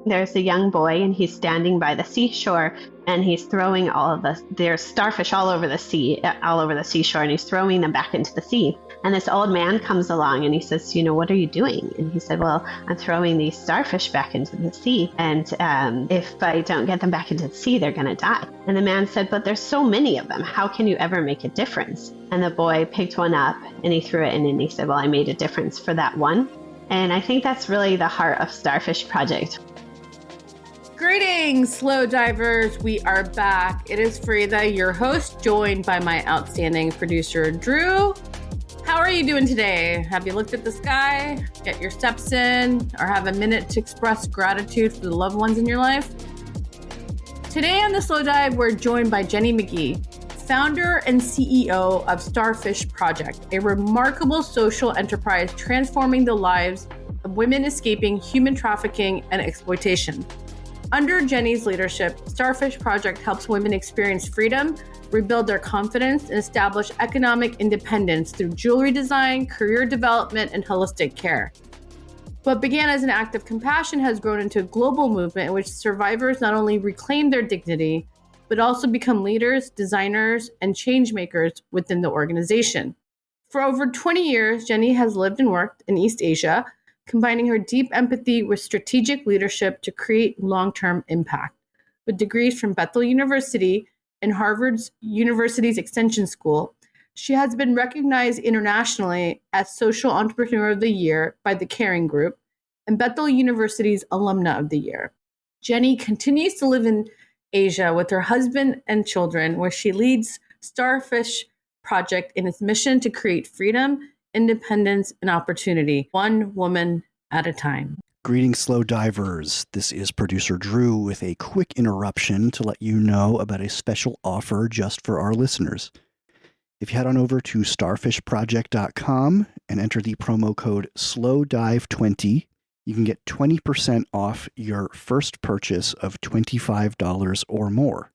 There's a young boy and he's standing by the seashore and he's throwing there's starfish all over the seashore, and he's throwing them back into the sea. And this old man comes along and he says, what are you doing? And he said, well, I'm throwing these starfish back into the sea. And if I don't get them back into the sea, they're going to die. And the man said, but there's so many of them. How can you ever make a difference? And the boy picked one up and he threw it in and he said, well, I made a difference for that one. And I think that's really the heart of Starfish Project. Greetings, slow divers. We are back. It is Farida, your host, joined by my outstanding producer, Drew. How are you doing today? Have you looked at the sky, get your steps in, or have a minute to express gratitude for the loved ones in your life? Today on the Slow Dive, we're joined by Jenny McGee, founder and CEO of Starfish Project, a remarkable social enterprise transforming the lives of women escaping human trafficking and exploitation. Under Jenny's leadership, Starfish Project helps women experience freedom, rebuild their confidence, and establish economic independence through jewelry design, career development, and holistic care. What began as an act of compassion has grown into a global movement in which survivors not only reclaim their dignity, but also become leaders, designers, and change makers within the organization. For over 20 years, Jenny has lived and worked in East Asia, combining her deep empathy with strategic leadership to create long-term impact. With degrees from Bethel University and Harvard's University's Extension School, she has been recognized internationally as Social Entrepreneur of the Year by the Caring Group and Bethel University's Alumna of the Year. Jenny continues to live in Asia with her husband and children, where she leads Starfish Project in its mission to create freedom, independence, and opportunity, one woman at a time. Greetings, slow divers. This is producer Drew with a quick interruption to let you know about a special offer just for our listeners. If you head on over to starfishproject.com and enter the promo code SLOWDIVE20, you can get 20% off your first purchase of $25 or more.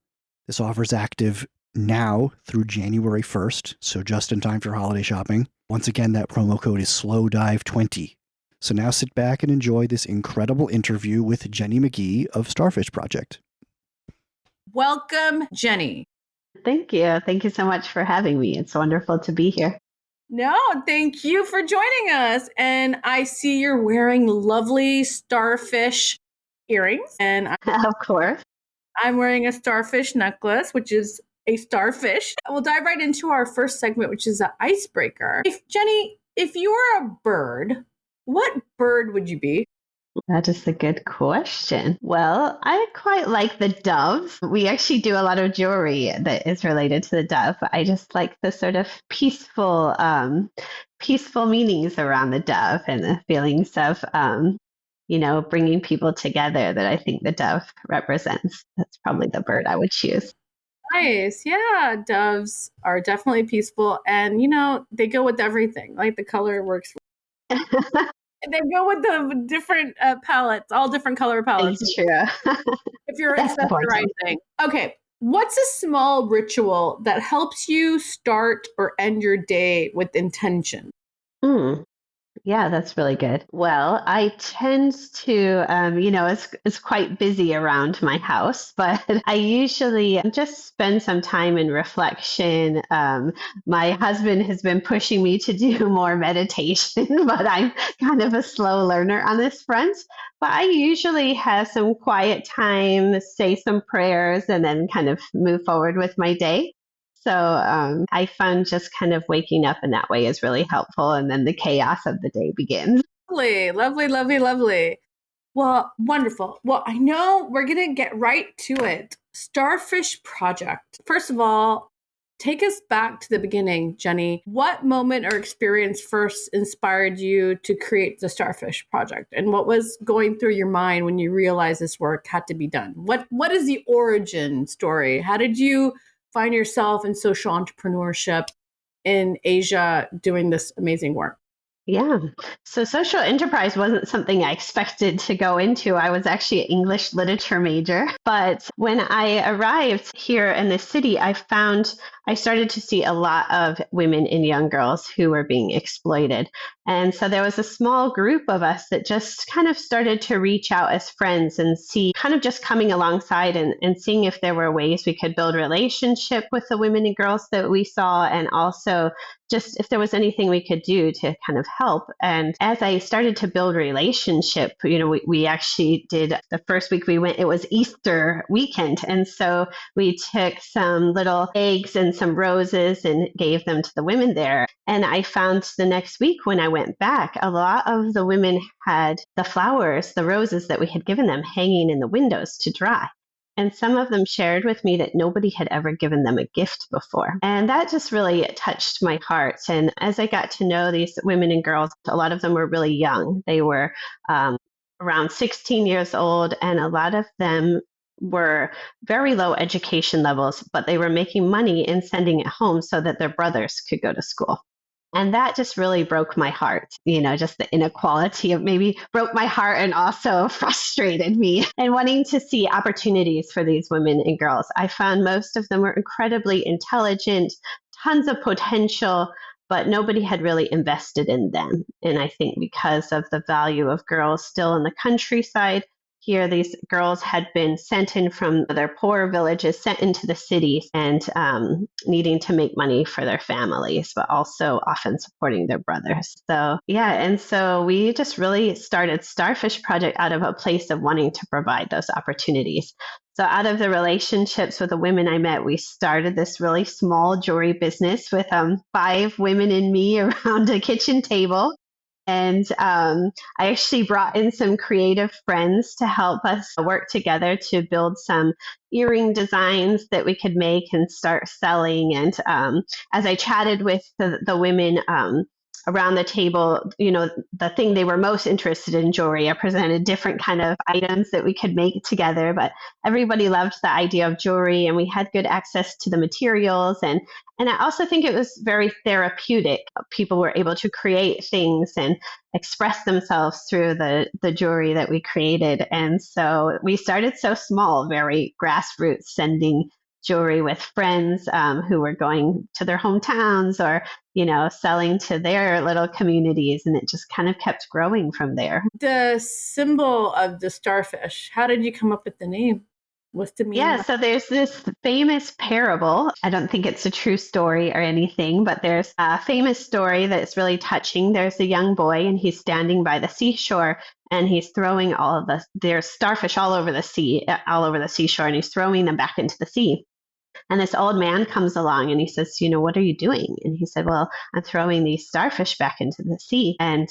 This offer is active now through January 1st, so just in time for your holiday shopping. Once again, that promo code is SLOWDIVE20. So now sit back and enjoy this incredible interview with Jenny McGee of Starfish Project. Welcome, Jenny. Thank you. Thank you so much for having me. It's wonderful to be here. No, thank you for joining us. And I see you're wearing lovely starfish earrings. And Of course. I'm wearing a starfish necklace, which is a starfish. We'll dive right into our first segment, which is an icebreaker. Jenny, if you were a bird, what bird would you be? That is a good question. Well, I quite like the dove. We actually do a lot of jewelry that is related to the dove. I just like the sort of peaceful meanings around the dove and the feelings of, bringing people together that I think the dove represents. That's probably the bird I would choose. Nice. Yeah, doves are definitely peaceful. And, they go with everything. Like the color works. They go with the different palettes, all different color palettes. It's true. If you're accessorizing. Okay. What's a small ritual that helps you start or end your day with intention? Yeah, that's really good. Well, I tend to, it's quite busy around my house, but I usually just spend some time in reflection. My husband has been pushing me to do more meditation, but I'm kind of a slow learner on this front. But I usually have some quiet time, say some prayers, and then kind of move forward with my day. So I found just kind of waking up in that way is really helpful. And then the chaos of the day begins. Lovely, lovely, lovely, lovely. Well, wonderful. Well, I know we're going to get right to it. Starfish Project. First of all, take us back to the beginning, Jenny. What moment or experience first inspired you to create the Starfish Project? And what was going through your mind when you realized this work had to be done? What is the origin story? How did you find yourself in social entrepreneurship in Asia doing this amazing work? Yeah. So social enterprise wasn't something I expected to go into. I was actually an English literature major. But when I arrived here in the city, I started to see a lot of women and young girls who were being exploited. And so there was a small group of us that just kind of started to reach out as friends and see, kind of just coming alongside and seeing if there were ways we could build relationship with the women and girls that we saw, and also just if there was anything we could do to kind of help. And as I started to build relationship, we actually did the first week we went, it was Easter weekend. And so we took some little eggs and some roses and gave them to the women there. And I found the next week when I went back, a lot of the women had the flowers, the roses that we had given them hanging in the windows to dry. And some of them shared with me that nobody had ever given them a gift before. And that just really touched my heart. And as I got to know these women and girls, a lot of them were really young. They were around 16 years old, and a lot of them were very low education levels, but they were making money and sending it home so that their brothers could go to school. And that just really broke my heart. Just the inequality of maybe broke my heart and also frustrated me and wanting to see opportunities for these women and girls. I found most of them were incredibly intelligent, tons of potential, but nobody had really invested in them. And I think because of the value of girls still in the countryside, here, these girls had been sent in from their poor villages, sent into the cities, and needing to make money for their families, but also often supporting their brothers. So, yeah, and so we just really started Starfish Project out of a place of wanting to provide those opportunities. So out of the relationships with the women I met, we started this really small jewelry business with 5 women and me around a kitchen table. And I actually brought in some creative friends to help us work together to build some earring designs that we could make and start selling. And as I chatted with the women around the table, the thing they were most interested in, jewelry, I presented different kind of items that we could make together, but everybody loved the idea of jewelry, and we had good access to the materials. And I also think it was very therapeutic. People were able to create things and express themselves through the jewelry that we created. And so we started so small, very grassroots, sending jewelry with friends who were going to their hometowns or, selling to their little communities. And it just kind of kept growing from there. The symbol of the starfish, how did you come up with the name? What's the meaning? Yeah, so there's this famous parable. I don't think it's a true story or anything, but there's a famous story that's really touching. There's a young boy, and he's standing by the seashore, and he's throwing there's starfish all over the seashore, and he's throwing them back into the sea. And this old man comes along and he says, what are you doing? And he said, well, I'm throwing these starfish back into the sea. And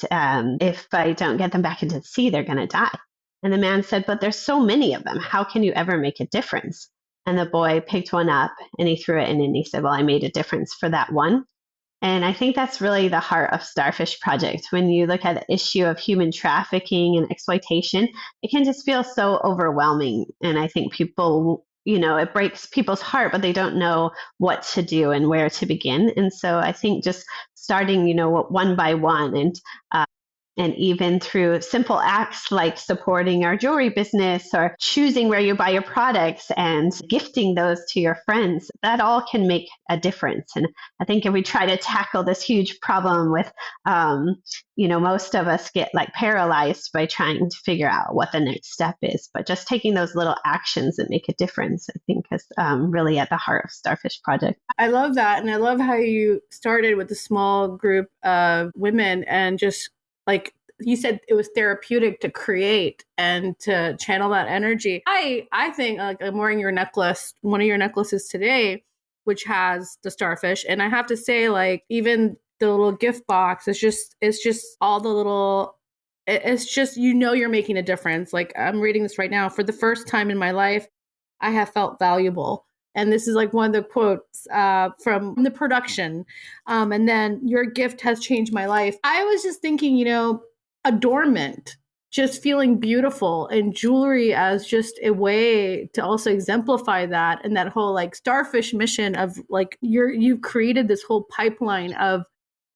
if I don't get them back into the sea, they're going to die. And the man said, but there's so many of them. How can you ever make a difference? And the boy picked one up and he threw it in, and he said, well, I made a difference for that one. And I think that's really the heart of Starfish Project. When you look at the issue of human trafficking and exploitation, it can just feel so overwhelming. And I think people, it breaks people's heart, but they don't know what to do and where to begin. And so I think just starting, one by one, and even through simple acts like supporting our jewelry business or choosing where you buy your products and gifting those to your friends, that all can make a difference. And I think if we try to tackle this huge problem with, most of us get paralyzed by trying to figure out what the next step is. But just taking those little actions that make a difference, I think, is really at the heart of Starfish Project. I love that. And I love how you started with a small group of women and just like you said, it was therapeutic to create and to channel that energy. I think I'm wearing your necklace, one of your necklaces today, which has the starfish. And I have to say, even the little gift box, it's just all the little, it's just, you're making a difference. I'm reading this right now. For the first time in my life, I have felt valuable. And this is one of the quotes from the production. And then your gift has changed my life. I was just thinking, adornment, just feeling beautiful, and jewelry as just a way to also exemplify that. And that whole starfish mission of you've created this whole pipeline of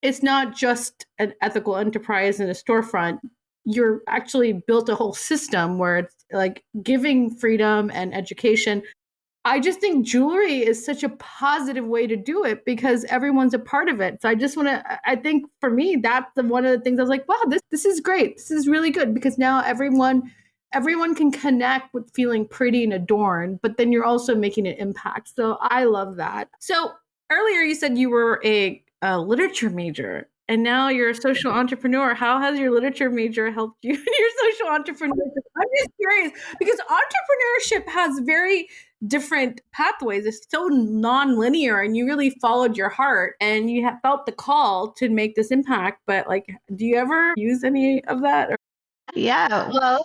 it's not just an ethical enterprise in a storefront. You're actually built a whole system where it's like giving freedom and education. I just think jewelry is such a positive way to do it because everyone's a part of it. So I just want to, I think for me, that's one of the things I was like, wow, this is great. This is really good because now everyone can connect with feeling pretty and adorned, but then you're also making an impact. So I love that. So earlier you said you were a literature major and now you're a social entrepreneur. How has your literature major helped you in your social entrepreneurship? I'm just curious because entrepreneurship has very different pathways. It's so non-linear and you really followed your heart and you have felt the call to make this impact. But like, do you ever use any of that? Yeah, well,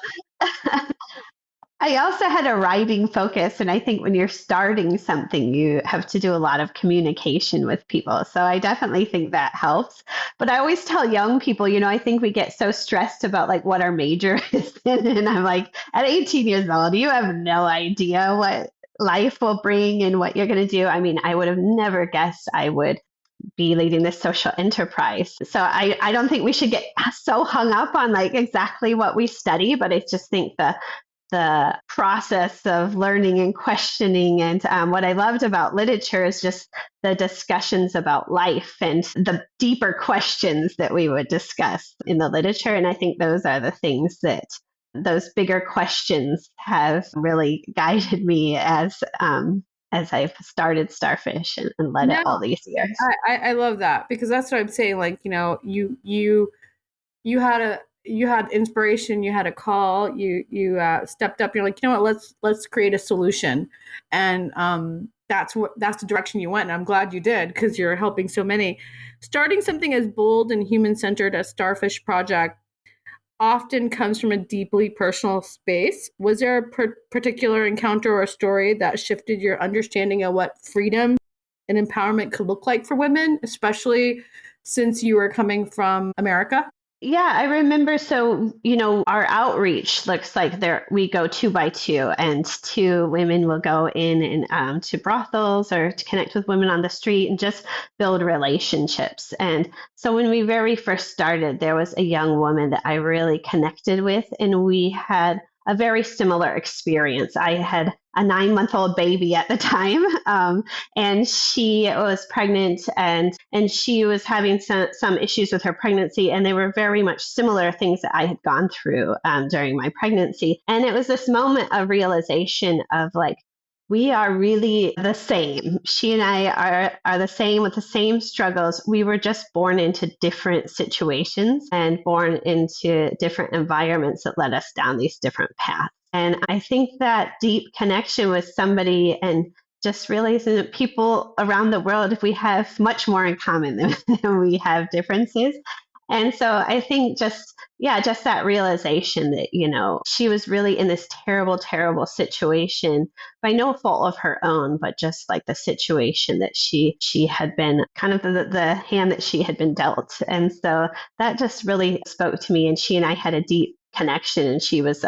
I also had a writing focus, and I think when you're starting something, you have to do a lot of communication with people. So I definitely think that helps. But I always tell young people, I think we get so stressed about like what our major is in, and I'm like, at 18 years old, you have no idea what life will bring and what you're going to do. I mean, I would have never guessed I would be leading this social enterprise. So I don't think we should get so hung up on like exactly what we study, but I just think the process of learning and questioning. And what I loved about literature is just the discussions about life and the deeper questions that we would discuss in the literature. And I think those are the things that those bigger questions have really guided me as I've started Starfish and led it all these years. I love that because that's what I'm saying. Like, you had inspiration, you had a call, you stepped up. You're like, let's create a solution, and that's the direction you went. And I'm glad you did because you're helping so many. Starting something as bold and human centered as Starfish Project often comes from a deeply personal space. Was there a particular encounter or story that shifted your understanding of what freedom and empowerment could look like for women, especially since you were coming from America? Yeah, I remember. So, our outreach looks like we go 2 by 2, and 2 women will go in and to brothels or to connect with women on the street and just build relationships. And so, when we very first started, there was a young woman that I really connected with, and we had a very similar experience. I had a 9-month-old baby at the time, and she was pregnant, and she was having some issues with her pregnancy, and they were very much similar things that I had gone through during my pregnancy. And it was this moment of realization of like, we are really the same. She and I are the same with the same struggles. We were just born into different situations and born into different environments that led us down these different paths. And I think that deep connection with somebody and just realizing that people around the world, we have much more in common than we have differences. And so I think just that realization that, she was really in this terrible, terrible situation by no fault of her own, but just like the situation that she had been kind of the hand that she had been dealt. And so that just really spoke to me. And she and I had a deep connection. And she was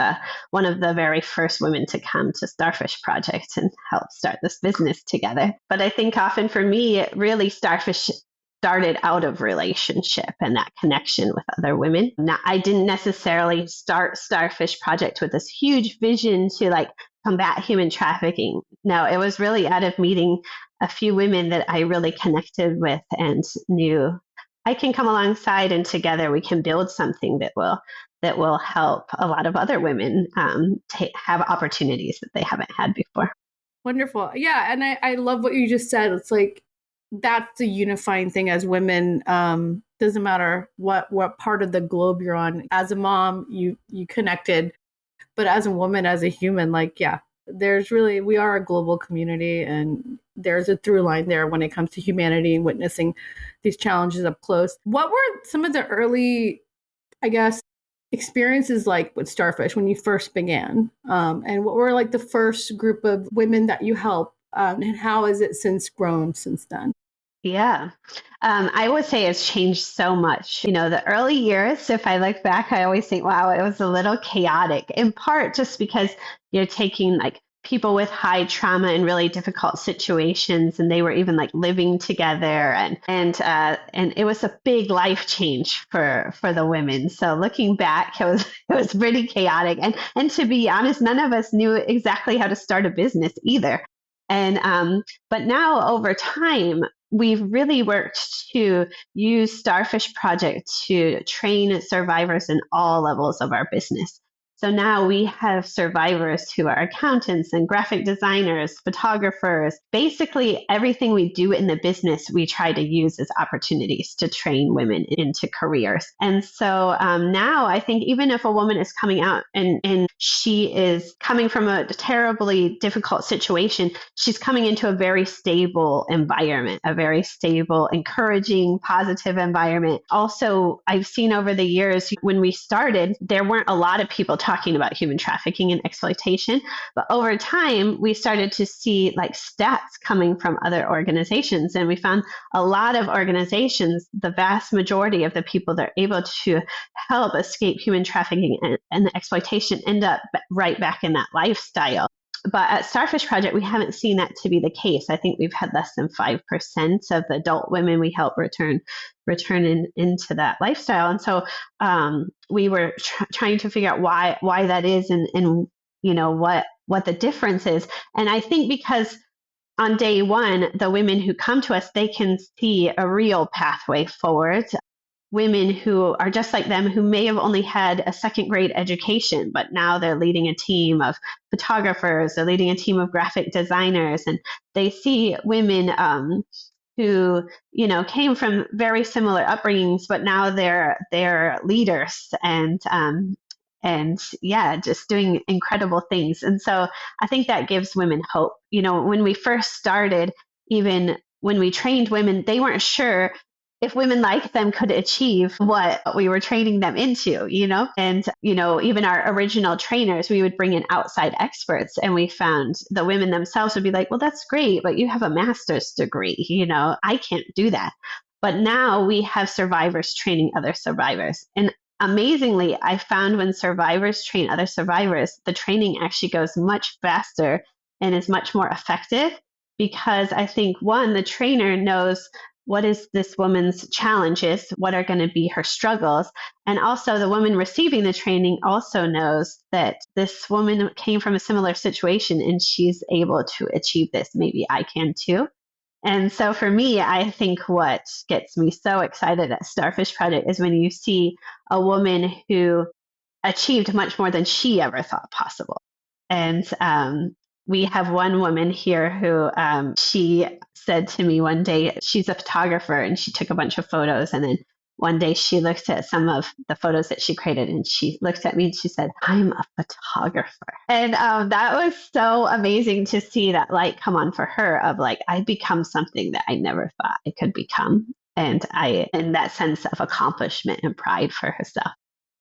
one of the very first women to come to Starfish Project and help start this business together. But I think often for me, really Starfish started out of relationship and that connection with other women. Now, I didn't necessarily start Starfish Project with this huge vision to like combat human trafficking. No, it was really out of meeting a few women that I really connected with and knew I can come alongside, and together we can build something that will help a lot of other women have opportunities that they haven't had before. Wonderful. Yeah. And I love what you just said. It's like, that's the unifying thing as women. Doesn't matter what part of the globe you're on. As a mom, you connected, but as a woman, as a human, like, yeah, we are a global community, and there's a through line there when it comes to humanity and witnessing these challenges up close. What were some of the early, I guess, experiences like with Starfish when you first began? And what were like the first group of women that you helped? And how has it since grown since then? Yeah. I would say it's changed so much. The early years, if I look back, I always think, wow, it was a little chaotic, in part just because you're taking like people with high trauma and really difficult situations, and they were even like living together, and it was a big life change for the women. So looking back, it was pretty chaotic, and to be honest, none of us knew exactly how to start a business either. And but now over time, we've really worked to use Starfish Project to train survivors in all levels of our business. So now we have survivors who are accountants and graphic designers, photographers. Basically, everything we do in the business, we try to use as opportunities to train women into careers. And so now I think even if a woman is coming out and she is coming from a terribly difficult situation, she's coming into a very stable environment, a very stable, encouraging, positive environment. Also, I've seen over the years when we started, there weren't a lot of people talking about human trafficking and exploitation. But over time, we started to see like stats coming from other organizations. And we found a lot of organizations, the vast majority of the people that are able to help escape human trafficking and the exploitation end up right back in that lifestyle. But at Starfish Project, we haven't seen that to be the case. I think we've had less than 5% of the adult women we help return into that lifestyle. And so we were trying to figure out why that is, and you know what the difference is. And I think because on day one, the women who come to us, they can see a real pathway forward. Women who are just like them, who may have only had a second grade education, but now they're leading a team of photographers, they're leading a team of graphic designers, and they see women who, you know, came from very similar upbringings, but now they're leaders and yeah, just doing incredible things. And so I think that gives women hope. You know, when we first started, even when we trained women, they weren't sure if women like them could achieve what we were training them into, you know? And, you know, even our original trainers, we would bring in outside experts, and we found the women themselves would be like, well, that's great, but you have a master's degree, you know, I can't do that. But now we have survivors training other survivors. And amazingly, I found when survivors train other survivors, the training actually goes much faster and is much more effective, because I think, one, the trainer knows what is this woman's challenges, what are going to be her struggles, and also the woman receiving the training also knows that this woman came from a similar situation and she's able to achieve this. Maybe I can too. And so for me, I think what gets me so excited at Starfish Project is when you see a woman who achieved much more than she ever thought possible. And we have one woman here who she said to me one day, she's a photographer, and she took a bunch of photos, and then one day she looked at some of the photos that she created, and she looked at me and she said, I'm a photographer. And that was so amazing to see that light come on for her of like, I become something that I never thought I could become. And that sense of accomplishment and pride for herself.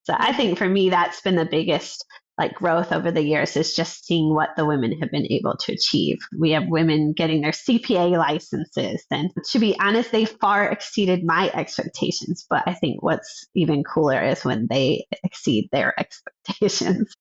So I think for me, that's been the biggest like growth over the years, is just seeing what the women have been able to achieve. We have women getting their CPA licenses, and to be honest, they far exceeded my expectations. But I think what's even cooler is when they exceed their expectations.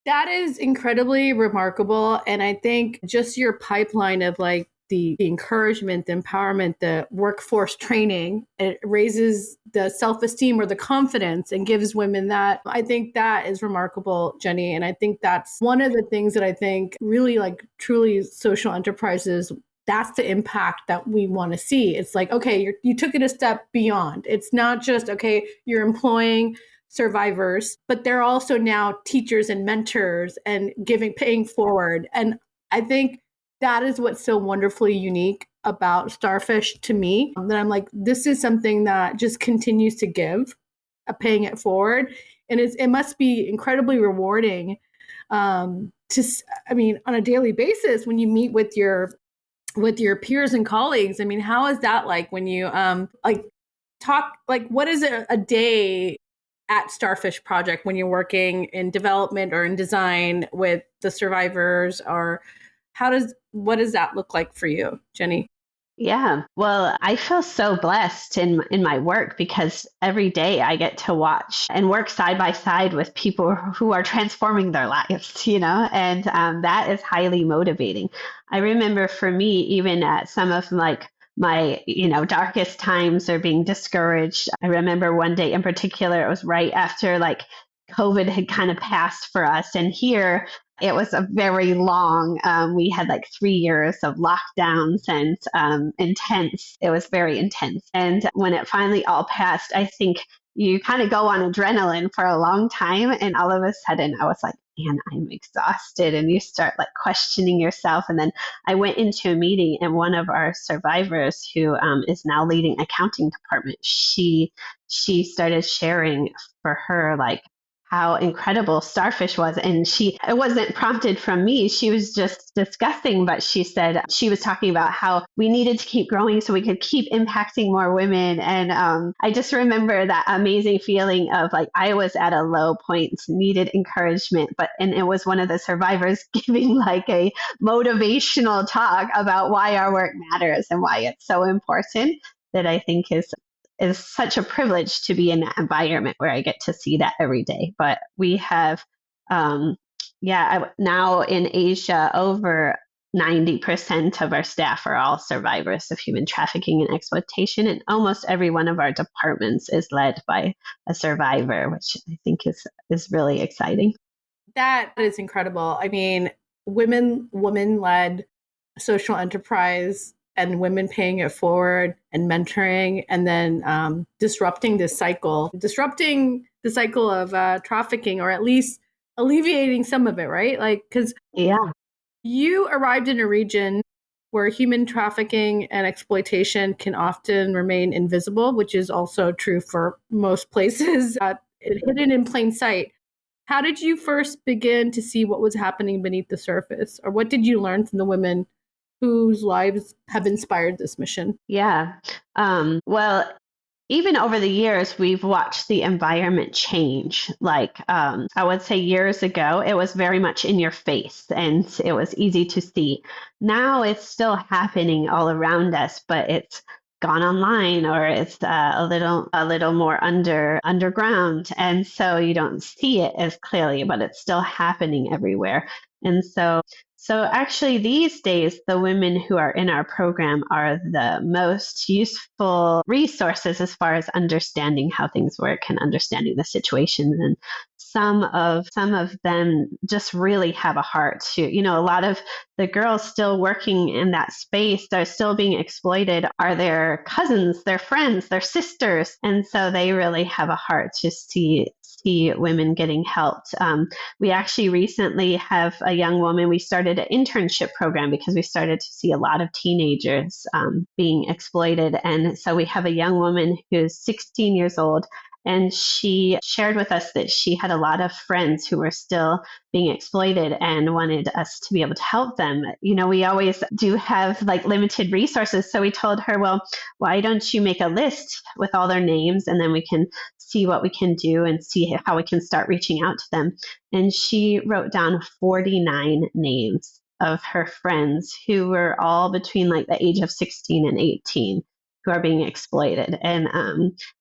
That is incredibly remarkable. And I think just your pipeline of like the encouragement, the empowerment, the workforce training, it raises the self-esteem or the confidence and gives women that. I think that is remarkable, Jenny. And I think that's one of the things that I think really like truly social enterprises, that's the impact that we want to see. It's like, okay, you took it a step beyond. It's not just, okay, you're employing survivors, but they're also now teachers and mentors and paying forward. And I think that is what's so wonderfully unique about Starfish to me, that I'm like, this is something that just continues to give, paying it forward. And it must be incredibly rewarding on a daily basis when you meet with your peers and colleagues. I mean, how is that like when you what is it a day at Starfish Project when you're working in development or in design with the survivors, or what does that look like for you, Jenny? Yeah. Well, I feel so blessed in my work because every day I get to watch and work side by side with people who are transforming their lives, and that is highly motivating. I remember for me, even at some of like my, darkest times or being discouraged, I remember one day in particular, it was right after like COVID had kind of passed for us. And here it was a very long, we had like 3 years of lockdowns and intense. It was very intense. And when it finally all passed, I think you kind of go on adrenaline for a long time. And all of a sudden, I was like, man, I'm exhausted. And you start like questioning yourself. And then I went into a meeting, and one of our survivors, who is now leading accounting department, she started sharing for her like how incredible Starfish was. And it wasn't prompted from me. She was just discussing, but she said she was talking about how we needed to keep growing so we could keep impacting more women. And I just remember that amazing feeling of like, I was at a low point, needed encouragement, and it was one of the survivors giving like a motivational talk about why our work matters and why it's so important, that I think is such a privilege to be in that environment where I get to see that every day. But we have, now in Asia, over 90% of our staff are all survivors of human trafficking and exploitation. And almost every one of our departments is led by a survivor, which I think is really exciting. That is incredible. I mean, women-led social enterprise and women paying it forward and mentoring, and then disrupting the cycle of trafficking, or at least alleviating some of it, right? Like, because Yeah. you arrived in a region where human trafficking and exploitation can often remain invisible, which is also true for most places, hidden in plain sight. How did you first begin to see what was happening beneath the surface? Or what did you learn from the women whose lives have inspired this mission? Yeah. Well, even over the years, we've watched the environment change. Like, I would say years ago, it was very much in your face and it was easy to see. Now it's still happening all around us, but it's gone online, or it's a little more underground. And so you don't see it as clearly, but it's still happening everywhere. And so actually, these days, the women who are in our program are the most useful resources as far as understanding how things work and understanding the situations. And some of them just really have a heart to, a lot of the girls still working in that space, they're still being exploited, are their cousins, their friends, their sisters. And so they really have a heart to see women getting helped. We actually recently have a young woman. We started an internship program because we started to see a lot of teenagers being exploited. And so we have a young woman who's 16 years old. And she shared with us that she had a lot of friends who were still being exploited and wanted us to be able to help them. We always do have like limited resources. So we told her, well, why don't you make a list with all their names, and then we can see what we can do and see how we can start reaching out to them. And she wrote down 49 names of her friends who were all between like the age of 16 and 18 who are being exploited. And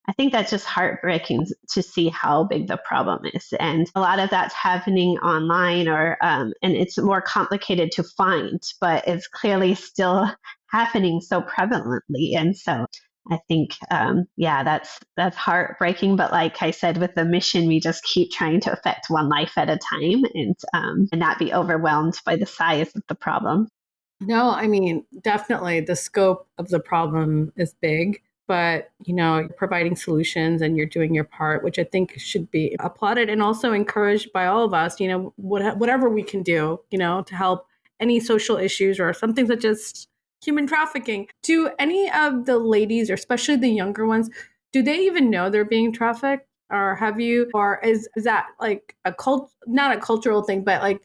I think that's just heartbreaking to see how big the problem is. And a lot of that's happening online, and it's more complicated to find, but it's clearly still happening so prevalently. And so I think, that's heartbreaking. But like I said, with the mission, we just keep trying to affect one life at a time, and not be overwhelmed by the size of the problem. No, I mean, definitely the scope of the problem is big, but you're providing solutions and you're doing your part, which I think should be applauded and also encouraged by all of us, whatever we can do, to help any social issues or something such as human trafficking. Do any of the ladies, or especially the younger ones, do they even know they're being trafficked? Or is that like not a cultural thing, but like,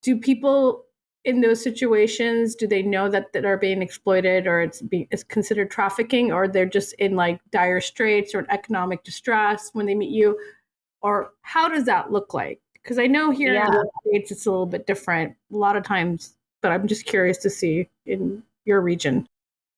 do people in those situations, do they know that are being exploited, or it's considered trafficking, or they're just in like dire straits or economic distress when they meet you? Or how does that look like? Because I know here in the States it's a little bit different a lot of times, but I'm just curious to see in your region.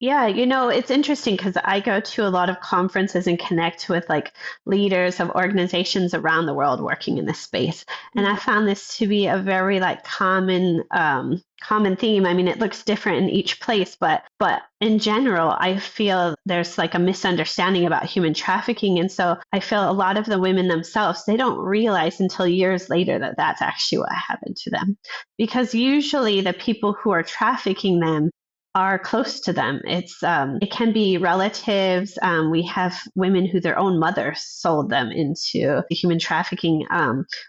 Yeah, it's interesting because I go to a lot of conferences and connect with like leaders of organizations around the world working in this space. And I found this to be a very like common theme. I mean, it looks different in each place, but in general, I feel there's like a misunderstanding about human trafficking. And so I feel a lot of the women themselves, they don't realize until years later that that's actually what happened to them. Because usually the people who are trafficking them are close to them. It can be relatives. We have women who their own mother sold them into human trafficking.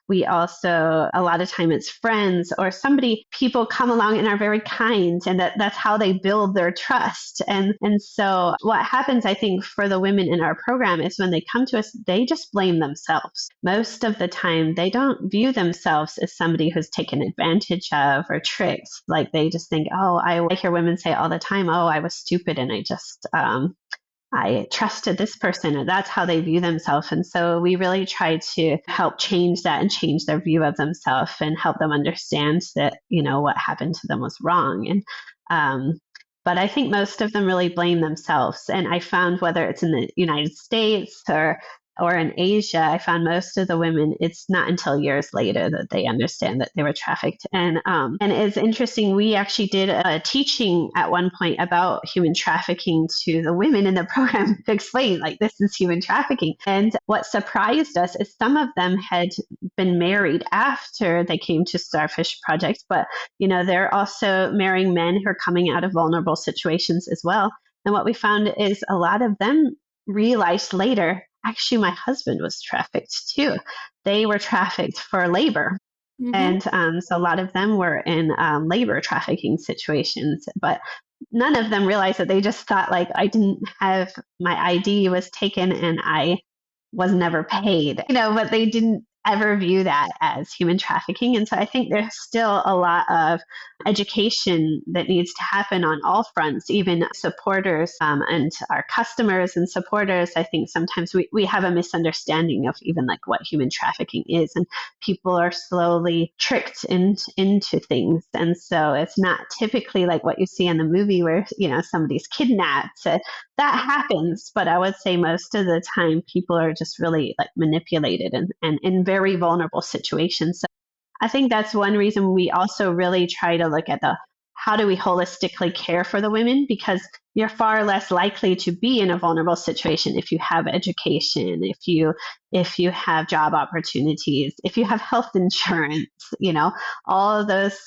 We also, a lot of time it's friends or somebody, people come along and are very kind, and that's how they build their trust. And so what happens, I think, for the women in our program is when they come to us, they just blame themselves. Most of the time, they don't view themselves as somebody who's taken advantage of or tricked. Like they just think, oh, I hear women say all the time, oh, I was stupid and I trusted this person, and that's how they view themselves. And so we really try to help change that and change their view of themselves and help them understand that, what happened to them was wrong. But I think most of them really blame themselves. And I found whether it's in the United States or in Asia, I found most of the women, it's not until years later that they understand that they were trafficked. And it's interesting, we actually did a teaching at one point about human trafficking to the women in the program to explain, like, this is human trafficking. And what surprised us is some of them had been married after they came to Starfish Project, but, they're also marrying men who are coming out of vulnerable situations as well. And what we found is a lot of them realized later, actually, my husband was trafficked too. They were trafficked for labor. Mm-hmm. And so a lot of them were in labor trafficking situations, but none of them realized that. They just thought, like, I didn't have, my ID was taken and I was never paid, but they didn't ever view that as human trafficking. And so I think there's still a lot of education that needs to happen on all fronts, even supporters and our customers and supporters. I think sometimes we have a misunderstanding of even like what human trafficking is, and people are slowly tricked into things. And so it's not typically like what you see in the movie where, somebody's kidnapped. That happens, but I would say most of the time people are just really like manipulated and in very vulnerable situations. So I think that's one reason we also really try to look at how do we holistically care for the women, because you're far less likely to be in a vulnerable situation if you have education, if you have job opportunities, if you have health insurance, all of those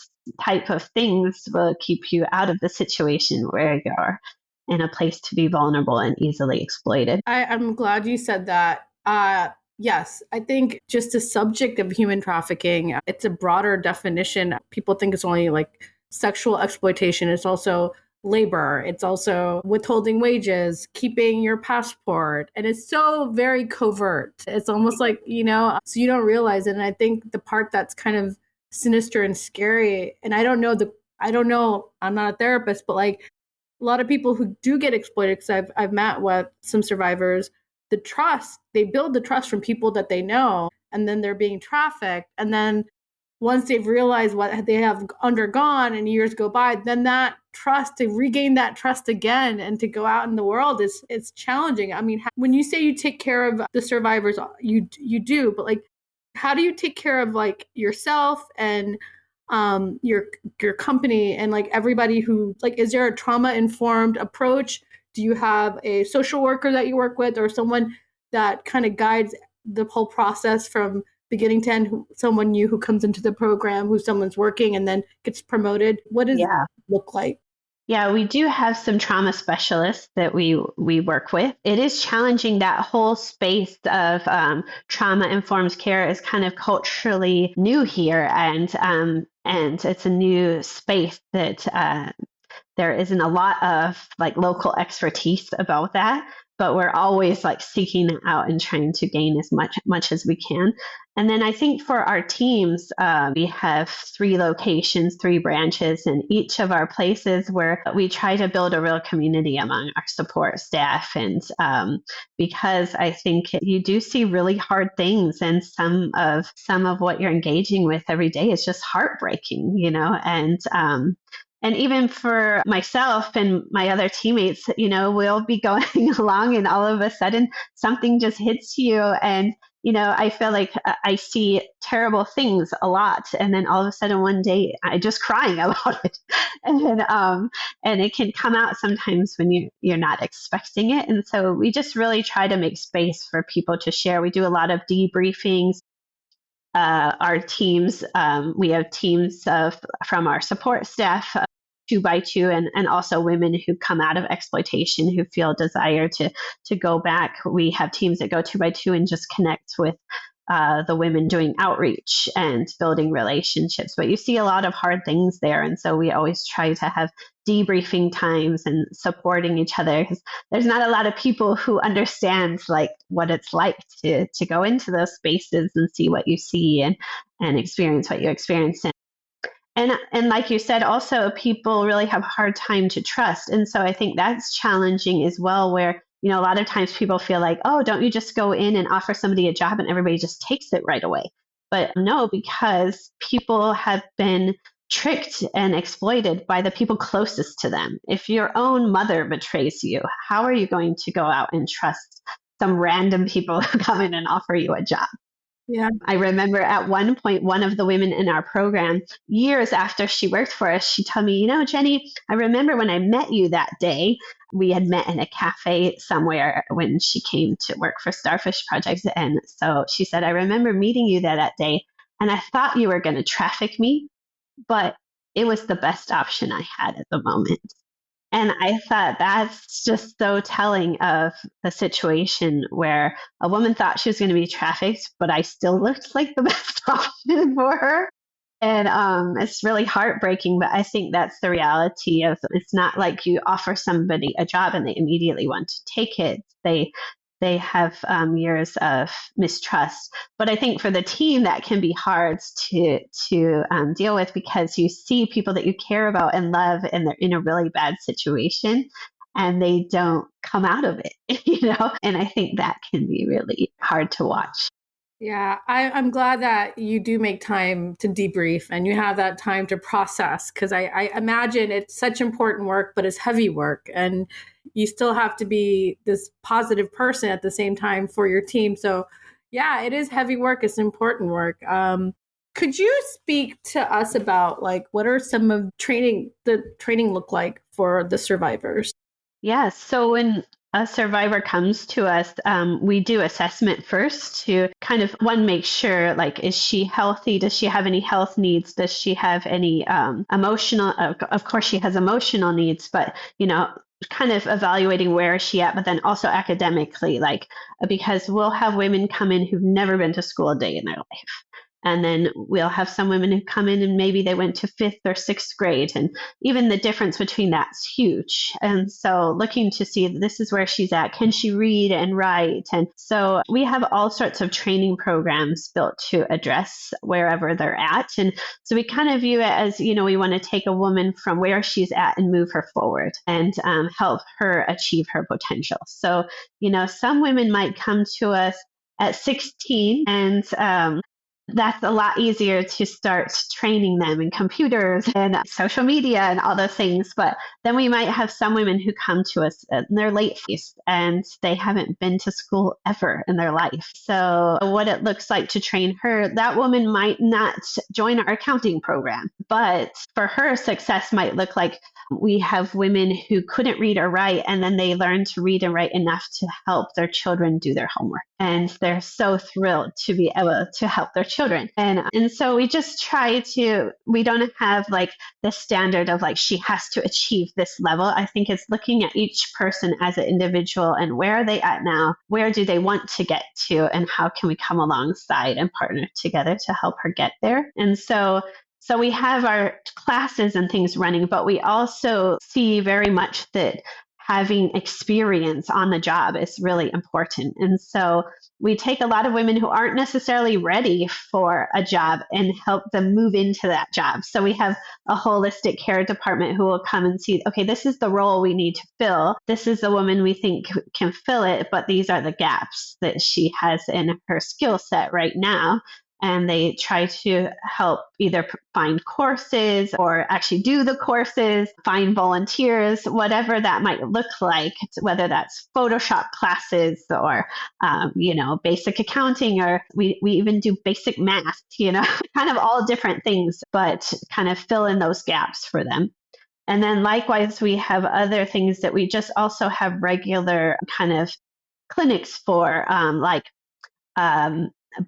type of things will keep you out of the situation where you're in a place to be vulnerable and easily exploited. I'm glad you said that. Yes, I think just the subject of human trafficking, it's a broader definition. People think it's only like sexual exploitation. It's also labor. It's also withholding wages, keeping your passport. And it's so very covert. It's almost like, so you don't realize it. And I think the part that's kind of sinister and scary, and I don't know, I'm not a therapist, but like a lot of people who do get exploited, because I've met with some survivors, they build the trust from people that they know, and then they're being trafficked. And then once they've realized what they have undergone and years go by, then that trust, to regain that trust again and to go out in the world it's challenging. I mean, when you say you take care of the survivors, you do, but like, how do you take care of like yourself and your company and like everybody who, like, is there a trauma informed approach? Do you have a social worker that you work with, or someone that kind of guides the whole process from beginning to end, someone new who comes into the program, who someone's working and then gets promoted? What does it look like? Yeah, we do have some trauma specialists that we work with. It is challenging. That whole space of trauma-informed care is kind of culturally new here, and it's a new space that there isn't a lot of like local expertise about that, but we're always like seeking it out and trying to gain as much as we can. And then I think for our teams, we have 3 locations, 3 branches, and each of our places where we try to build a real community among our support staff. And because I think you do see really hard things, and some of what you're engaging with every day is just heartbreaking, and And even for myself and my other teammates, we'll be going along and all of a sudden something just hits you. And, I feel like I see terrible things a lot. And then all of a sudden one day I just crying about it. And it can come out sometimes when you're not expecting it. And so we just really try to make space for people to share. We do a lot of debriefings. Our teams, we have teams from our support staff, 2x2, and also women who come out of exploitation who feel desire to go back. We have teams that go 2x2 and just connect with the women doing outreach and building relationships. But you see a lot of hard things there. And so we always try to have debriefing times and supporting each other, because there's not a lot of people who understand like what it's like to go into those spaces and see what you see and experience what you experience. And like you said, also people really have a hard time to trust. And so I think that's challenging as well, where, a lot of times people feel like, oh, don't you just go in and offer somebody a job and everybody just takes it right away? But no, because people have been tricked and exploited by the people closest to them. If your own mother betrays you, how are you going to go out and trust some random people who come in and offer you a job? Yeah. I remember at one point, one of the women in our program, years after she worked for us, she told me, Jenny, I remember when I met you that day. We had met in a cafe somewhere when she came to work for Starfish Project. And so she said, I remember meeting you there that day, and I thought you were going to traffic me, but it was the best option I had at the moment. And I thought that's just so telling of the situation where a woman thought she was going to be trafficked, but I still looked like the best option for her. And it's really heartbreaking, but I think that's the reality of it's not like you offer somebody a job and they immediately want to take it. They have years of mistrust. But I think for the team, that can be hard to deal with, because you see people that you care about and love, and they're in a really bad situation and they don't come out of it, And I think that can be really hard to watch. Yeah, I'm glad that you do make time to debrief and you have that time to process, because I imagine it's such important work, but it's heavy work. And you still have to be this positive person at the same time for your team. So yeah, it is heavy work. It's important work. Could you speak to us about like what are some of the training look like for the survivors? Yeah, so when a survivor comes to us, we do assessment first to kind of make sure, like, is she healthy? Does she have any health needs? Does she have any emotional? Of course, she has emotional needs, but kind of evaluating where is she at, but then also academically, like, because we'll have women come in who've never been to school a day in their life. And then we'll have some women who come in and maybe they went to 5th or 6th grade. And even the difference between that's huge. And so looking to see this is where she's at. Can she read and write? And so we have all sorts of training programs built to address wherever they're at. And so we kind of view it as, we want to take a woman from where she's at and move her forward and help her achieve her potential. So, some women might come to us at 16 and that's a lot easier to start training them in computers and social media and all those things. But then we might have some women who come to us in their late 40s and they haven't been to school ever in their life. So what it looks like to train her, that woman might not join our accounting program, but for her, success might look like we have women who couldn't read or write, and then they learn to read and write enough to help their children do their homework. And they're so thrilled to be able to help their children. And so we just we don't have like the standard of like, she has to achieve this level. I think it's looking at each person as an individual and where are they at now? Where do they want to get to? And how can we come alongside and partner together to help her get there? And so we have our classes and things running, but we also see very much that having experience on the job is really important. And so we take a lot of women who aren't necessarily ready for a job and help them move into that job. So we have a holistic care department who will come and see, okay, this is the role we need to fill. This is the woman we think can fill it, but these are the gaps that she has in her skill set right now. and they try to help either find courses or actually do the courses, find volunteers, whatever that might look like, whether that's Photoshop classes or, basic accounting, or we even do basic math, kind of all different things, but kind of fill in those gaps for them. And then likewise, we have other things that we just also have regular kind of clinics for,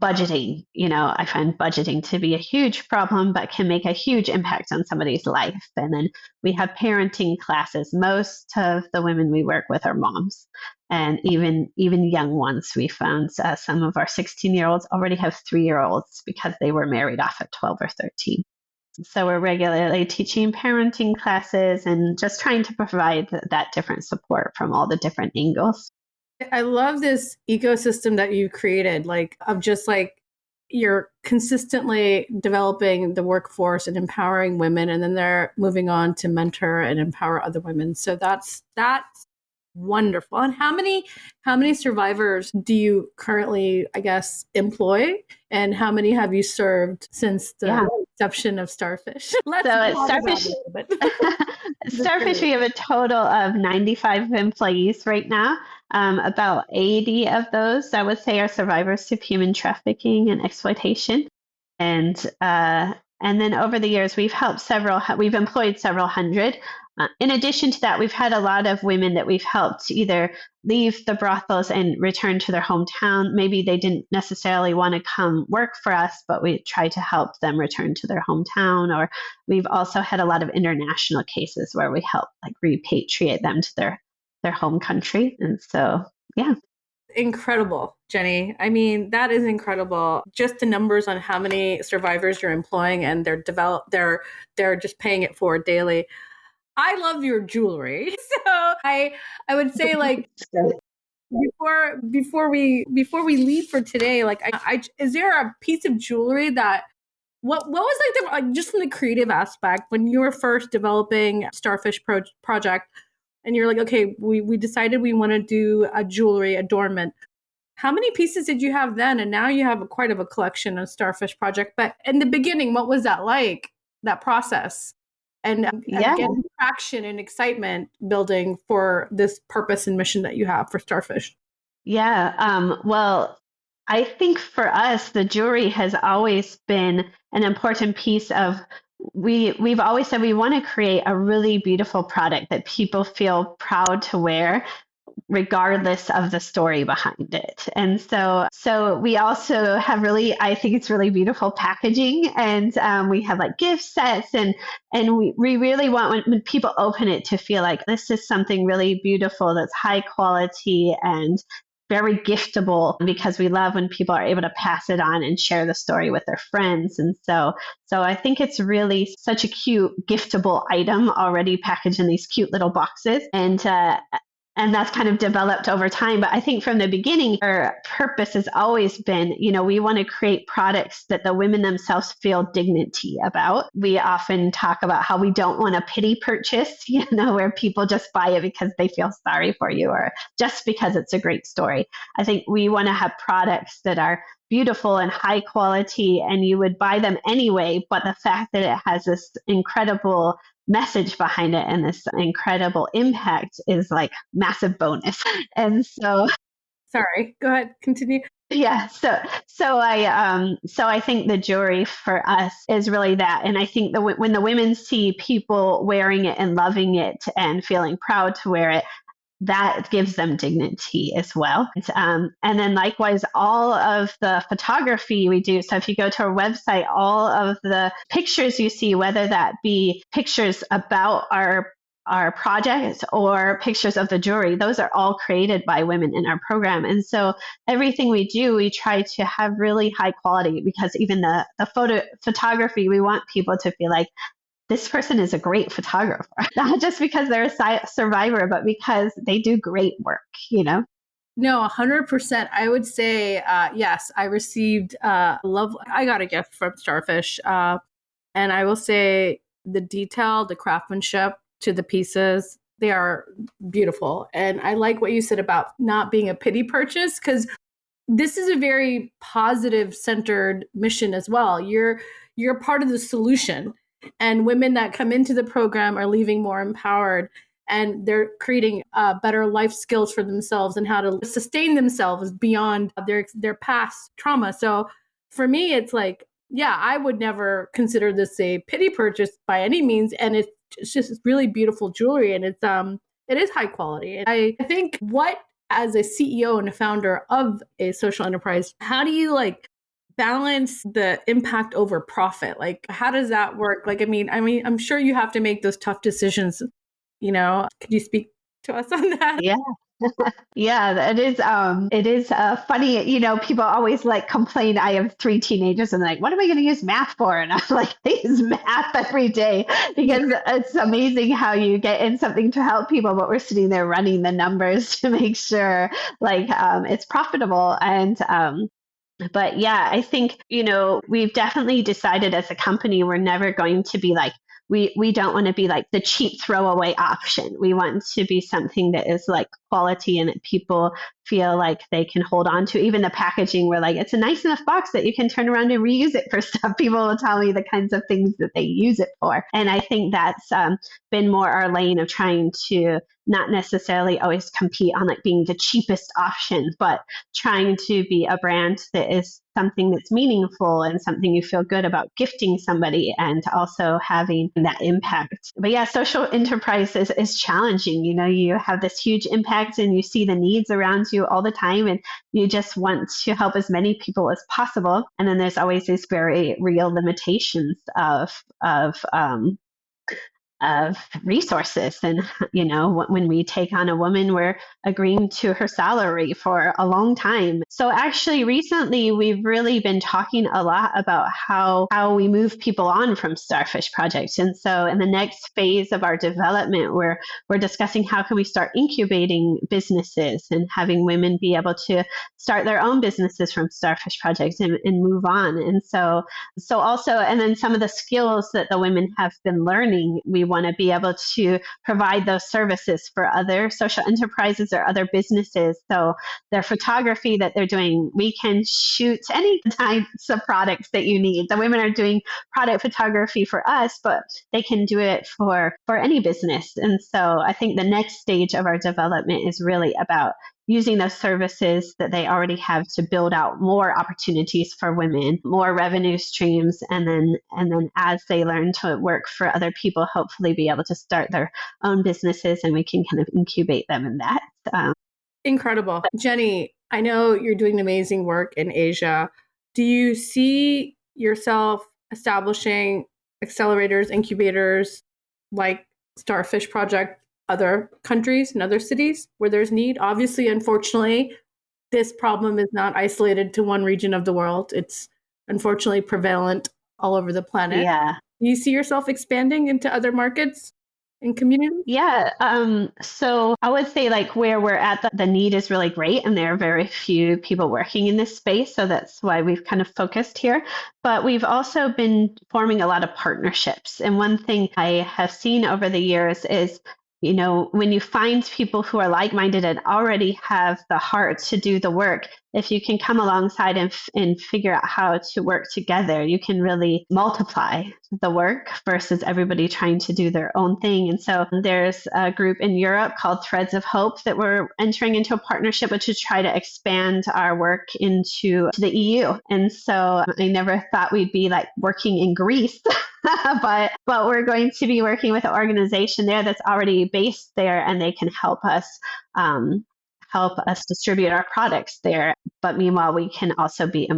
budgeting. I find budgeting to be a huge problem, but can make a huge impact on somebody's life. And then we have parenting classes. Most of the women we work with are moms, and even young ones. We found some of our 16-year-olds already have 3-year-olds because they were married off at 12 or 13. So we're regularly teaching parenting classes and just trying to provide that different support from all the different angles. I love this ecosystem that you created, of just you're consistently developing the workforce and empowering women, and then they're moving on to mentor and empower other women. So that's wonderful. And how many survivors do you currently, I guess, employ? And how many have you served since the inception of Starfish? So at Starfish, we have a total of 95 employees right now. About 80 of those, I would say, are survivors of human trafficking and exploitation. And then over the years, we've employed several hundred. In addition to that, we've had a lot of women that we've helped either leave the brothels and return to their hometown. Maybe they didn't necessarily want to come work for us, but we try to help them return to their hometown. Or we've also had a lot of international cases where we help repatriate them to their home country. And so, yeah. Incredible, Jenny. I mean, that is incredible. Just the numbers on how many survivors you're employing, and they're just paying it forward daily. I love your jewelry. So I would say before we leave for today, is there a piece of jewelry that what was just from the creative aspect when you were first developing Starfish Project, and you're like, okay, we decided we want to do a jewelry adornment. How many pieces did you have then? And now you have quite of a collection of Starfish Project. But in the beginning, what was that like, that process? And getting traction and excitement building for this purpose and mission that you have for Starfish. Yeah. Well, I think for us, the jewelry has always been an important piece of, we've always said we want to create a really beautiful product that people feel proud to wear, regardless of the story behind it. And so we also have I think it's really beautiful packaging, and we have gift sets, and we really want when people open it to feel like this is something really beautiful that's high quality and very giftable, because we love when people are able to pass it on and share the story with their friends. And so I think it's really such a cute giftable item already packaged in these cute little boxes. And that's kind of developed over time. But I think from the beginning, our purpose has always been, we want to create products that the women themselves feel dignity about. We often talk about how we don't want a pity purchase, where people just buy it because they feel sorry for you or just because it's a great story. I think we want to have products that are beautiful and high quality, and you would buy them anyway. But the fact that it has this incredible message behind it and this incredible impact is massive bonus. And so, sorry, go ahead, continue. Yeah. So I think the jewelry for us is really that. And I think when the women see people wearing it and loving it and feeling proud to wear it, that gives them dignity as well. And then likewise, all of the photography we do. So if you go to our website, all of the pictures you see, whether that be pictures about our project or pictures of the jewelry, those are all created by women in our program. And so everything we do, we try to have really high quality, because even the photography, we want people to feel like this person is a great photographer, not just because they're a survivor, but because they do great work, No, 100%. I would say, yes, I received I got a gift from Starfish. And I will say the detail, the craftsmanship to the pieces, they are beautiful. And I like what you said about not being a pity purchase, because this is a very positive centered mission as well. You're part of the solution, and women that come into the program are leaving more empowered, and they're creating better life skills for themselves and how to sustain themselves beyond their past trauma. So for me, it's like, yeah, I would never consider this a pity purchase by any means, and it's just really beautiful jewelry, and it is high quality. I think what, as a CEO and a founder of a social enterprise, how do you like balance the impact over profit? Like, how does that work? Like, I mean, I'm sure you have to make those tough decisions, you know. Could you speak to us on that? Yeah. Yeah, it is funny, people always like complain. I have three teenagers and like, what am I going to use math for? And I'm like, I use math every day because it's amazing how you get in something to help people, but we're sitting there running the numbers to make sure like it's profitable. And but yeah, I think, we've definitely decided as a company, we're never going to be like, we don't want to be like the cheap throwaway option. We want to be something that is like quality and that people feel like they can hold on to. Even the packaging, we're like, it's a nice enough box that you can turn around and reuse it for stuff. People will tell me the kinds of things that they use it for. And I think that's been more our lane of trying to not necessarily always compete on like being the cheapest option, but trying to be a brand that is something that's meaningful and something you feel good about gifting somebody and also having that impact. But yeah, social enterprise is challenging. You have this huge impact and you see the needs around you all the time and you just want to help as many people as possible. And then there's always these very real limitations of resources. And, when we take on a woman, we're agreeing to her salary for a long time. So actually recently we've really been talking a lot about how we move people on from Starfish Project. And so in the next phase of our development, we're discussing how can we start incubating businesses and having women be able to start their own businesses from Starfish Project and move on. And so also, and then some of the skills that the women have been learning, we want to be able to provide those services for other social enterprises or other businesses. So their photography that they're doing, we can shoot any types of products that you need. The women are doing product photography for us, but they can do it for any business. And so I think the next stage of our development is really about using those services that they already have to build out more opportunities for women, more revenue streams, and then as they learn to work for other people, hopefully be able to start their own businesses, and we can kind of incubate them in that. Incredible. Jenny, I know you're doing amazing work in Asia. Do you see yourself establishing accelerators, incubators like Starfish Project, other countries and other cities where there's need? Obviously, unfortunately, this problem is not isolated to one region of the world. It's unfortunately prevalent all over the planet. Yeah. Do you see yourself expanding into other markets and communities? Yeah. So I would say like where we're at, the need is really great and there are very few people working in this space. So that's why we've kind of focused here. But we've also been forming a lot of partnerships. And one thing I have seen over the years is, when you find people who are like-minded and already have the heart to do the work, if you can come alongside and figure out how to work together, you can really multiply the work versus everybody trying to do their own thing. And so there's a group in Europe called Threads of Hope that we're entering into a partnership with to try to expand our work into the EU. And so I never thought we'd be like working in Greece, but we're going to be working with an organization there that's already based there, and they can help us distribute our products there. But meanwhile, we can also be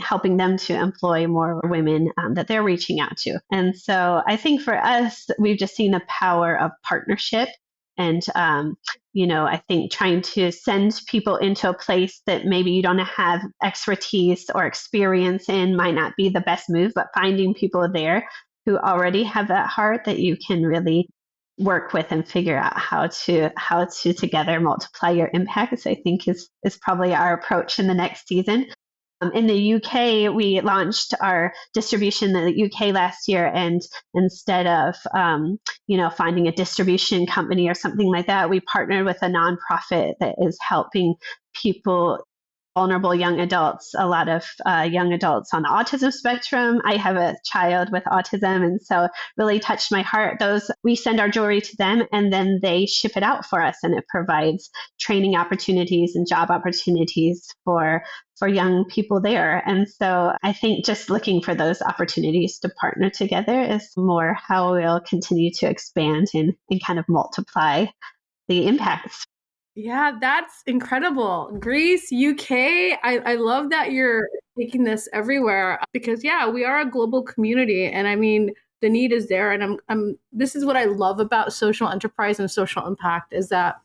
helping them to employ more women that they're reaching out to. And so I think for us, we've just seen the power of partnership. And, I think trying to send people into a place that maybe you don't have expertise or experience in might not be the best move, but finding people there who already have that heart that you can really work with and figure out how to together multiply your impacts, I think is probably our approach in the next season. In the UK, we launched our distribution in the UK last year, and instead of finding a distribution company or something like that, we partnered with a nonprofit that is helping people vulnerable young adults, a lot of young adults on the autism spectrum. I have a child with autism, and so really touched my heart. Those, we send our jewelry to them and then they ship it out for us, and it provides training opportunities and job opportunities for young people there. And so I think just looking for those opportunities to partner together is more how we'll continue to expand and kind of multiply the impacts. Yeah, that's incredible. Greece, UK. I love that you're taking this everywhere because we are a global community, and I mean the need is there. And I'm this is what I love about social enterprise and social impact is that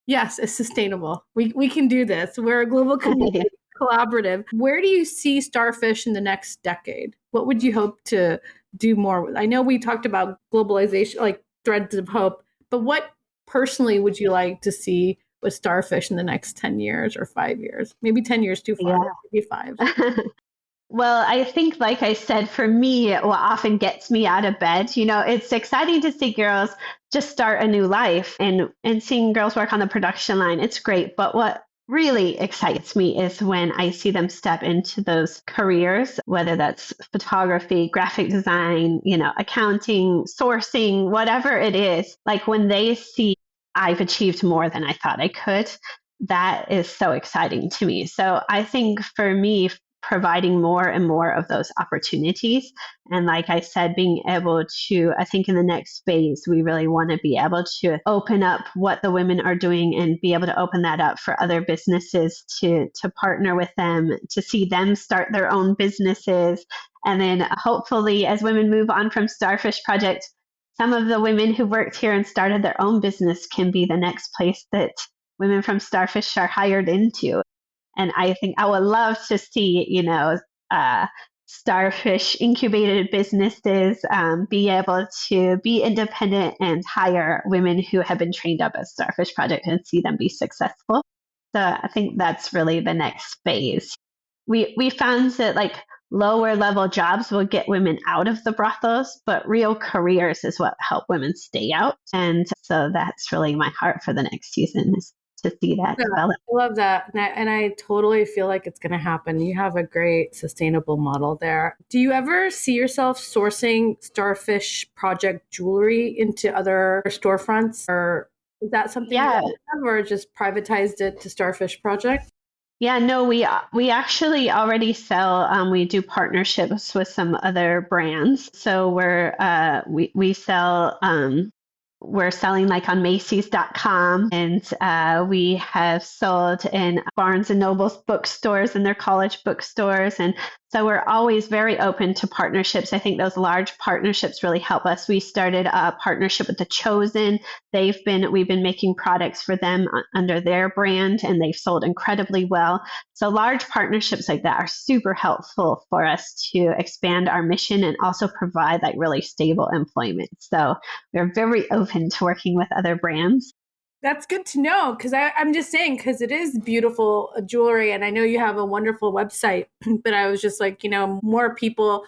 yes, it's sustainable. We can do this. We're a global community, collaborative. Where do you see Starfish in the next decade? What would you hope to do more with? I know we talked about globalization, like threads of hope, but what personally would you like to see with Starfish in the next 10 years or 5 years? Maybe 10 years too far, maybe 5. Well, I think, like I said, for me, what often gets me out of bed, it's exciting to see girls just start a new life and seeing girls work on the production line. It's great. But what really excites me is when I see them step into those careers, whether that's photography, graphic design, accounting, sourcing, whatever it is, like when they see I've achieved more than I thought I could, that is so exciting to me. So I think for me, providing more and more of those opportunities. And like I said, being able to, I think in the next phase, we really want to be able to open up what the women are doing and be able to open that up for other businesses to partner with them, to see them start their own businesses. And then hopefully as women move on from Starfish Project, some of the women who worked here and started their own business can be the next place that women from Starfish are hired into. And I think I would love to see, Starfish incubated businesses be able to be independent and hire women who have been trained up at Starfish Project and see them be successful. So I think that's really the next phase. We found that like lower level jobs will get women out of the brothels, but real careers is what help women stay out. And so that's really my heart for the next season is to see that develop. I love that. And I totally feel like it's going to happen. You have a great sustainable model there. Do you ever see yourself sourcing Starfish Project jewelry into other storefronts? Or is that something you have, or just privatized it to Starfish Project? Yeah, no, we actually already sell. We do partnerships with some other brands. So we sell. We're selling like on Macy's.com, and we have sold in Barnes and Noble's bookstores and their college bookstores. And so we're always very open to partnerships. I think those large partnerships really help us. We started a partnership with The Chosen. We've been making products for them under their brand, and they've sold incredibly well. So large partnerships like that are super helpful for us to expand our mission and also provide like really stable employment. So we're very open to working with other brands. That's good to know, because I'm just saying, because it is beautiful jewelry, and I know you have a wonderful website, but I was just like, more people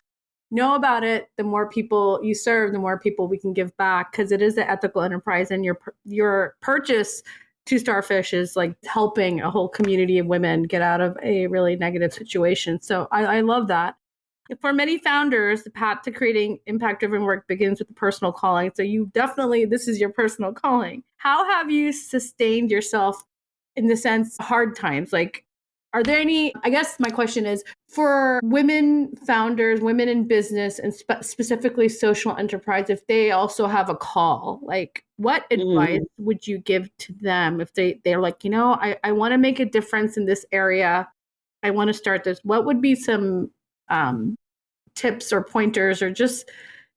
know about it, the more people you serve, the more people we can give back, because it is an ethical enterprise, and your purchase to Starfish is like helping a whole community of women get out of a really negative situation. So I love that. For many founders, the path to creating impact-driven work begins with the personal calling. So this is your personal calling. How have you sustained yourself in the sense hard times? Like, are there any, I guess my question is, for women founders, women in business, and specifically social enterprise, if they also have a call, like what advice would you give to them if they're like, I want to make a difference in this area. I want to start this. What would be some tips or pointers or just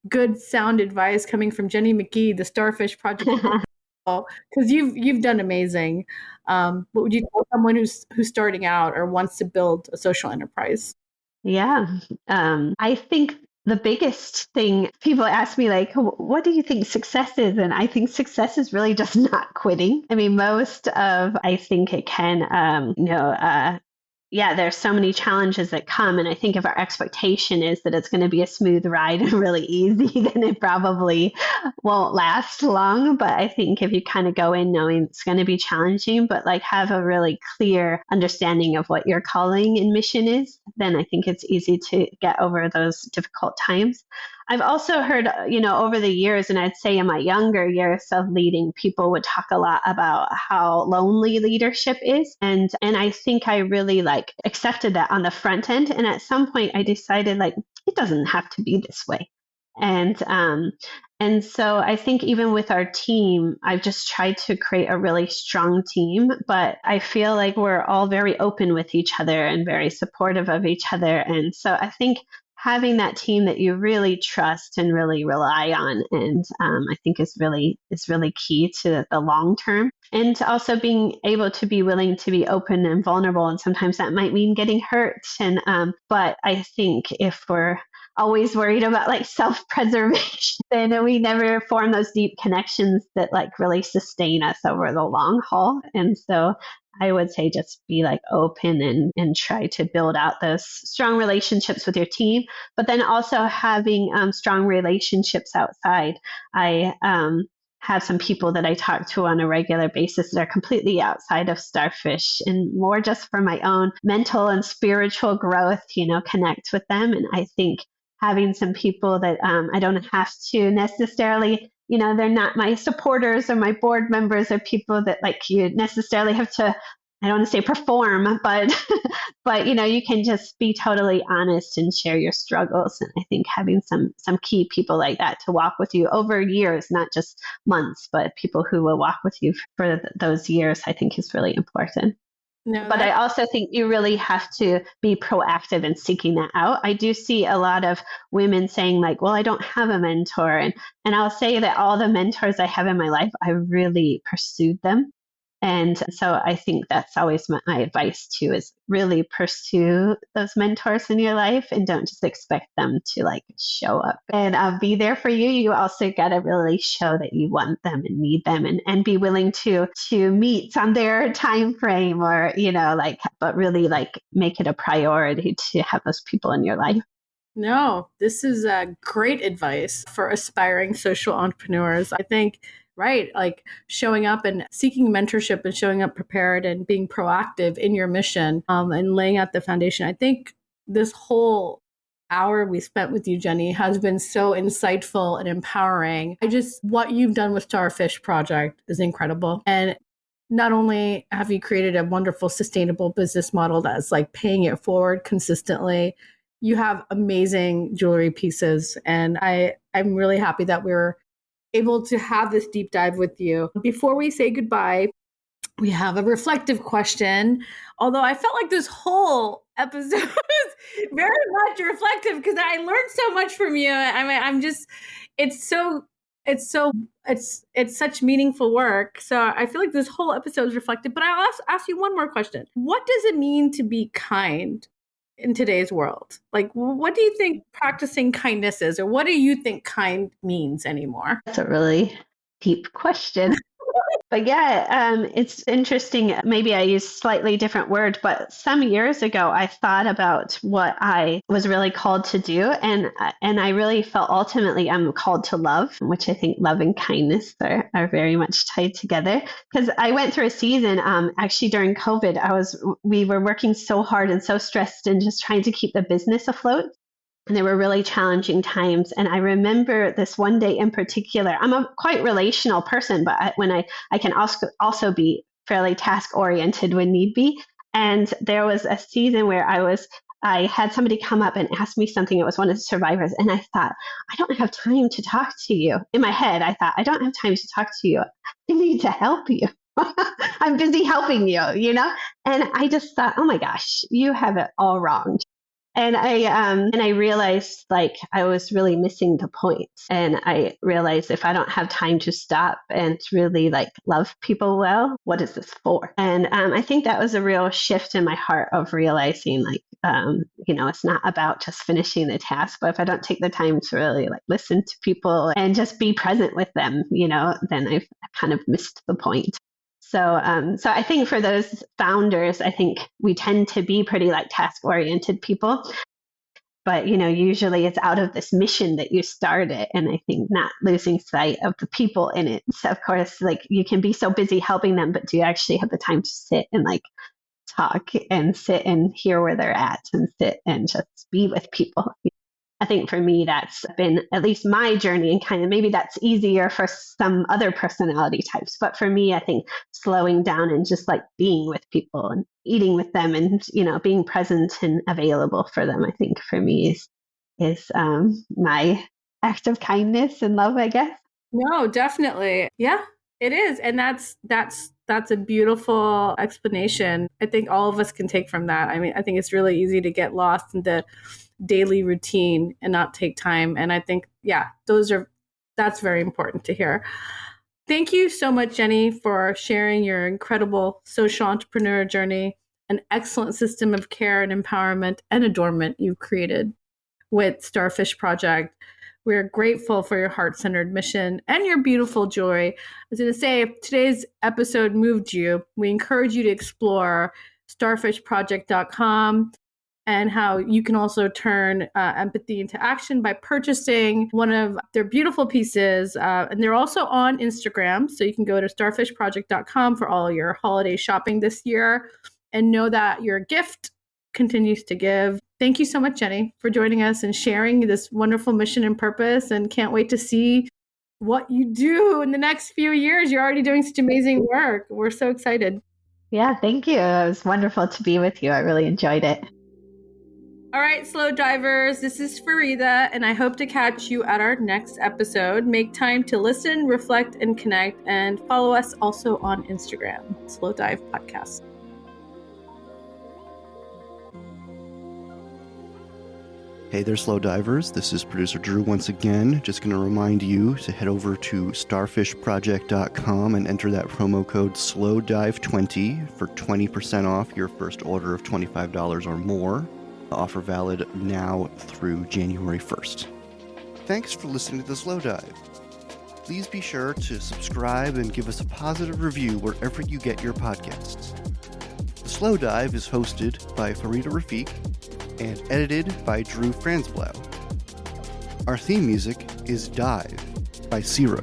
good sound advice coming from Jenny McGee, the Starfish Project? Because you've done amazing. What would you tell someone who's starting out or wants to build a social enterprise? Yeah, I think the biggest thing people ask me, like, what do you think success is? And I think success is really just not quitting. I mean, I think it can, yeah, there's so many challenges that come. And I think if our expectation is that it's going to be a smooth ride and really easy, then it probably won't last long. But I think if you kind of go in knowing it's going to be challenging, but like have a really clear understanding of what your calling and mission is, then I think it's easy to get over those difficult times. I've also heard, over the years, and I'd say in my younger years of leading, people would talk a lot about how lonely leadership is. And I think I really like accepted that on the front end. And at some point I decided like, it doesn't have to be this way. And so I think even with our team, I've just tried to create a really strong team, but I feel like we're all very open with each other and very supportive of each other. And so I think having that team that you really trust and really rely on, and I think is really key to the long term. And also being able to be willing to be open and vulnerable, and sometimes that might mean getting hurt. And but I think if we're always worried about like self-preservation, then we never form those deep connections that like really sustain us over the long haul. And so I would say just be like open and try to build out those strong relationships with your team, but then also having strong relationships outside. I have some people that I talk to on a regular basis that are completely outside of Starfish and more just for my own mental and spiritual growth, connect with them. And I think having some people that I don't have to necessarily, they're not my supporters or my board members or people that like you necessarily have to, I don't want to say perform, but you can just be totally honest and share your struggles. And I think having some key people like that to walk with you over years, not just months, but people who will walk with you for those years, I think is really important. No, but I also think you really have to be proactive in seeking that out. I do see a lot of women saying like, well, I don't have a mentor. And I'll say that all the mentors I have in my life, I really pursued them. And so I think that's always my advice too, is really pursue those mentors in your life and don't just expect them to like show up and be there for you. You also got to really show that you want them and need them and be willing to meet on their time frame or, but really like make it a priority to have those people in your life. No, this is great advice for aspiring social entrepreneurs. I think right, like showing up and seeking mentorship and showing up prepared and being proactive in your mission and laying out the foundation. I think this whole hour we spent with you, Jenny, has been so insightful and empowering. What you've done with Starfish Project is incredible. And not only have you created a wonderful, sustainable business model that's like paying it forward consistently, you have amazing jewelry pieces. And I'm really happy that we're able to have this deep dive with you. Before we say goodbye, we have a reflective question. Although I felt like this whole episode was very much reflective because I learned so much from you. It's such meaningful work. So I feel like this whole episode is reflective. But I'll ask you one more question. What does it mean to be kind in today's world? Like, what do you think practicing kindness is, or what do you think kind means anymore? That's a really deep question. But yeah, it's interesting. Maybe I use slightly different word, but some years ago, I thought about what I was really called to do. And I really felt ultimately I'm called to love, which I think love and kindness are very much tied together. Because I went through a season, actually during COVID, we were working so hard and so stressed and just trying to keep the business afloat. And they were really challenging times. And I remember this one day in particular. I'm a quite relational person, but I can also be fairly task oriented when need be. And there was a season where I had somebody come up and ask me something. It was one of the survivors. And I thought, I don't have time to talk to you. In my head, I thought, I don't have time to talk to you. I need to help you. I'm busy helping you, And I just thought, oh my gosh, you have it all wrong. And I realized like I was really missing the point. And I realized if I don't have time to stop and really like love people well, what is this for? And I think that was a real shift in my heart of realizing like, it's not about just finishing the task, but if I don't take the time to really like listen to people and just be present with them, then I've kind of missed the point. So I think for those founders, I think we tend to be pretty like task-oriented people. But, usually it's out of this mission that you start it. And I think not losing sight of the people in it. So, of course, like you can be so busy helping them, but do you actually have the time to sit and like talk and sit and hear where they're at and sit and just be with people? I think for me, that's been at least my journey, and kind of maybe that's easier for some other personality types. But for me, I think slowing down and just like being with people and eating with them and, being present and available for them, I think for me is my act of kindness and love, I guess. No, definitely. Yeah, it is. And that's a beautiful explanation. I think all of us can take from that. I mean, I think it's really easy to get lost in the daily routine and not take time. And I think, that's very important to hear. Thank you so much, Jenny, for sharing your incredible social entrepreneur journey, an excellent system of care and empowerment and adornment you've created with Starfish Project. We're grateful for your heart-centered mission and your beautiful joy. I was going to say, if today's episode moved you, we encourage you to explore starfishproject.com and how you can also turn empathy into action by purchasing one of their beautiful pieces. And they're also on Instagram, so you can go to starfishproject.com for all your holiday shopping this year and know that your gift continues to give. Thank you so much, Jenny, for joining us and sharing this wonderful mission and purpose, and can't wait to see what you do in the next few years. You're already doing such amazing work. We're so excited. Yeah, thank you. It was wonderful to be with you. I really enjoyed it. All right, slow divers, this is Farida, and I hope to catch you at our next episode. Make time to listen, reflect, and connect, and follow us also on Instagram, Slow Dive Podcast. Hey there, slow divers. This is producer Drew once again. Just going to remind you to head over to starfishproject.com and enter that promo code SLOWDIVE20 for 20% off your first order of $25 or more. Offer valid now through January 1st. Thanks for listening to The Slow Dive. Please be sure to subscribe and give us a positive review wherever you get your podcasts. The Slow Dive is hosted by Farida Rafique and edited by Drew Franzblau. Our theme music is Dive by Zero.